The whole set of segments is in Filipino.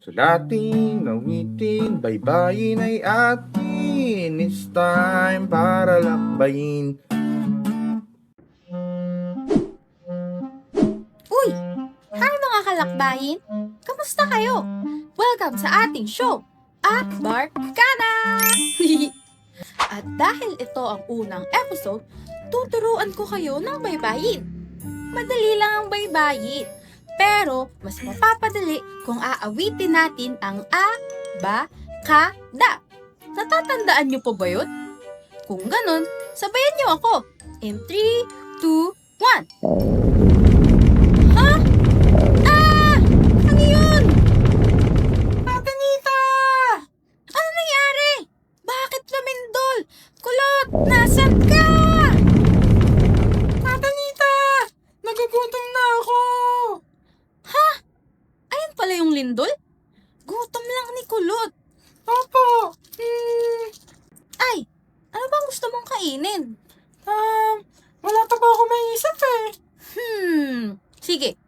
Sulating, awitin, baybayin ay atin. It's time para lakbayin. Uy! Hi mga kalakbayin! Kamusta kayo? Welcome sa ating show, Akbar Kana! At dahil ito ang unang episode, tuturuan ko kayo ng baybayin. Madali lang ang baybayin, pero mas mapapadali kung aawitin natin ang A, Ba, Ka, Da. Natatandaan niyo po ba yun? Kung ganun, sabayan niyo ako. In 3, 2, 1. Ha? Ah! Ano yun? Patanita! Ano nangyari? Bakit lumindol? Kulot! Nasaan ka? Patanita! Nagugutom na ako! Ha? Ayun pala yung lindol? Gutom lang ni Kulot. Opo. Ay, ano bang gusto mong kainin? Wala pa ba ako maisip eh. Sige.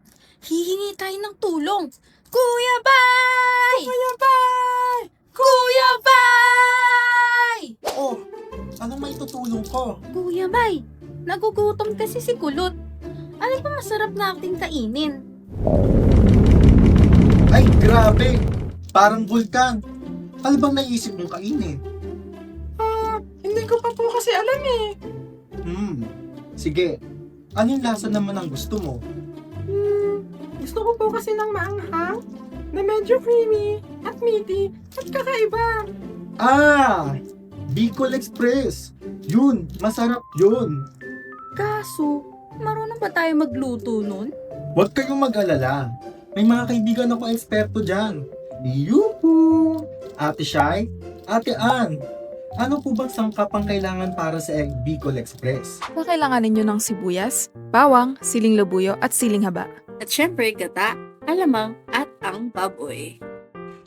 Hihingi tayo ng tulong. Kuya Bay! Kuya Bay! Kuya Bay! Oh, anong may tutulong ko? Kuya Bay, nagugutom kasi si Kulot. Ano ba masarap na ating kainin? Ay, grabe! Parang vulkan. Ano bang naisip mong kainin? Hindi ko pa po kasi alam eh. Sige. Anong lasa naman ang gusto mo? Gusto ko po kasi ng maanghang na medyo creamy at meaty at kakaiba. Ah! Bicol Express! Yun, masarap yun. Kaso, marunong ba tayo magluto nun? Huwag kayong mag-alala. May mga kaibigan ako eksperto dyan. Yuhu! Ate Shai, Ate Ann, ano po bang sangkap ang kailangan para sa Bicol Express? Kakailanganin nyo ng sibuyas, bawang, siling labuyo at siling haba. At syempre, gata, alamang, at ang baboy.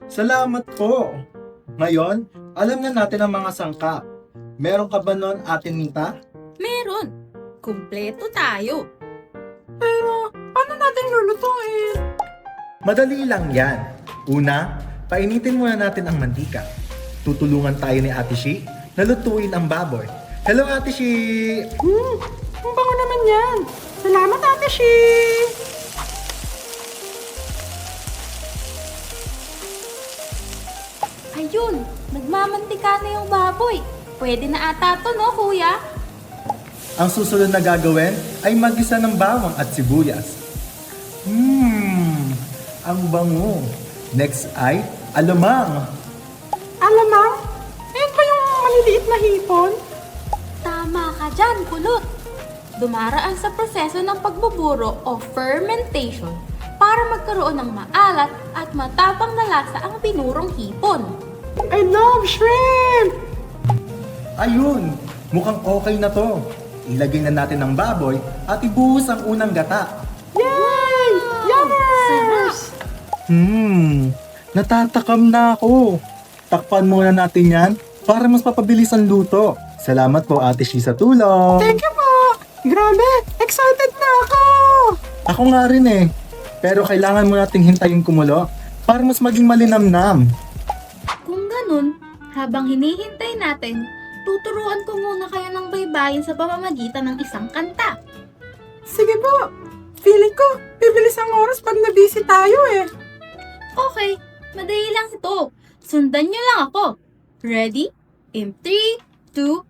Salamat po! Ngayon, alam na natin ang mga sangkap. Meron ka ba nun, Ate Nita? Meron. Kumpleto tayo. Pero, paano natin lulutuin? Madali lang yan. Una, painitin muna natin ang mantika. Tutulungan tayo ni Ate Shi na lutuin ang baboy. Hello Ate Shi! Ang bango naman yan. Salamat, Ate Shi! Ayun, nagmamantika na yung baboy. Pwede na ata to, no, kuya? Ang susunod na gagawin ay magisa ng bawang at sibuyas. Ang bango. Next ay alamang. Alamang? Ayun ba yung maliliit na hipon? Tama ka dyan, Kulot. Dumaraan sa proseso ng pagbuburo o fermentation para magkaroon ng maalat at matapang na lasa ang binurong hipon. I love shrimp! Ayun, mukhang okay na to. Ilagay na natin ang baboy at ibuhos ang unang gata. Yay! Yummers! Natatakam na ako. Takpan muna natin yan para mas papabilis ang luto. Salamat po Ate Shi sa tulong. Thank you po! Grabe! Excited na ako! Ako nga rin eh. Pero kailangan mo nating hintayin kumulo para mas maging malinamnam. Kung ganun, habang hinihintay natin, tuturuan ko muna kayo ng baybayin sa pamamagitan ng isang kanta. Sige po! Feeling ko, bibilis ang oras pag na-busy tayo eh. Okay, madali lang ito. Sundan nyo lang ako. Ready? In 3, 2,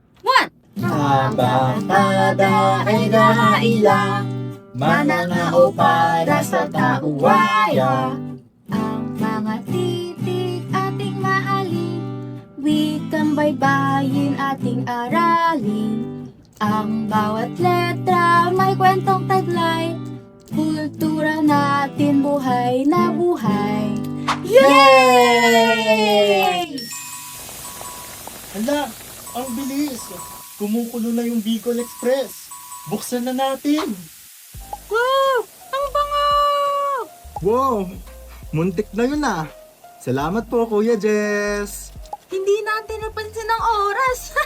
1. Habang kadaila, mananao para sa tauwaya. Ang mga titik ating mahalin, wikang baybayin ating aralin. Ang bawat letra may kwentong taglay, kultura natin buhay na buhay. Yay! Hala, ang bilis! Kumukulo na yung Bicol Express. Buksan na natin. Wow! Ang bango! Wow, muntik na yun ah. Salamat po Kuya Jess. Hindi natin napansin ang oras.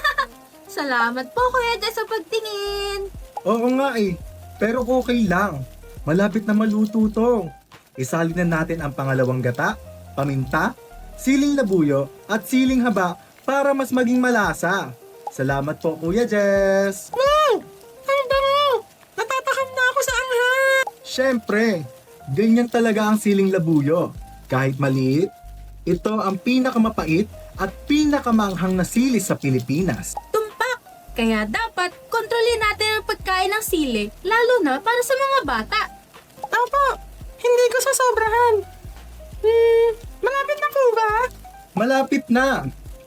Salamat po Kuya Jess sa pagtingin. Oo nga eh, pero okay lang. Malapit na maluto to. Isalin na natin ang pangalawang gata paminta, siling labuyo, at siling haba para mas maging malasa. Salamat po, Kuya Jess! Wow! Ang bango! Natatakam na ako sa anghang! Siyempre, ganyan talaga ang siling labuyo. Kahit maliit, ito ang pinakamapait at pinakamanghang na sili sa Pilipinas. Tumpak! Kaya dapat kontrolin natin ang pagkain ng sili, lalo na para sa mga bata. Opo, hindi ko sasobrahan. Malapit na po ba? Malapit na!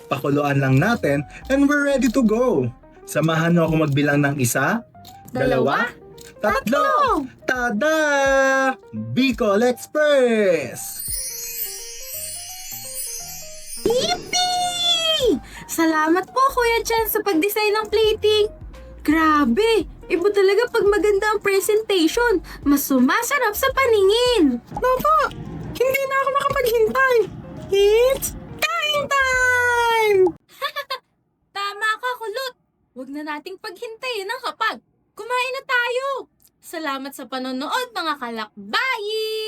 Pakuluan lang natin and we're ready to go. Samahan niyo ako magbilang ng 1, 2, 3. Tada! Bicol Express! Yippee! Salamat po, Kuya Jan, sa pag-design ng plating. Grabe! Iba talaga pag maganda ang presentation. Mas sumasarap sa paningin. Opo, hindi na ako makapaghintay. It's kain time! Tama ka, Kulot. Huwag na nating paghintayin ang kapag. Kumain na tayo. Salamat sa panonood, mga kalakbayin!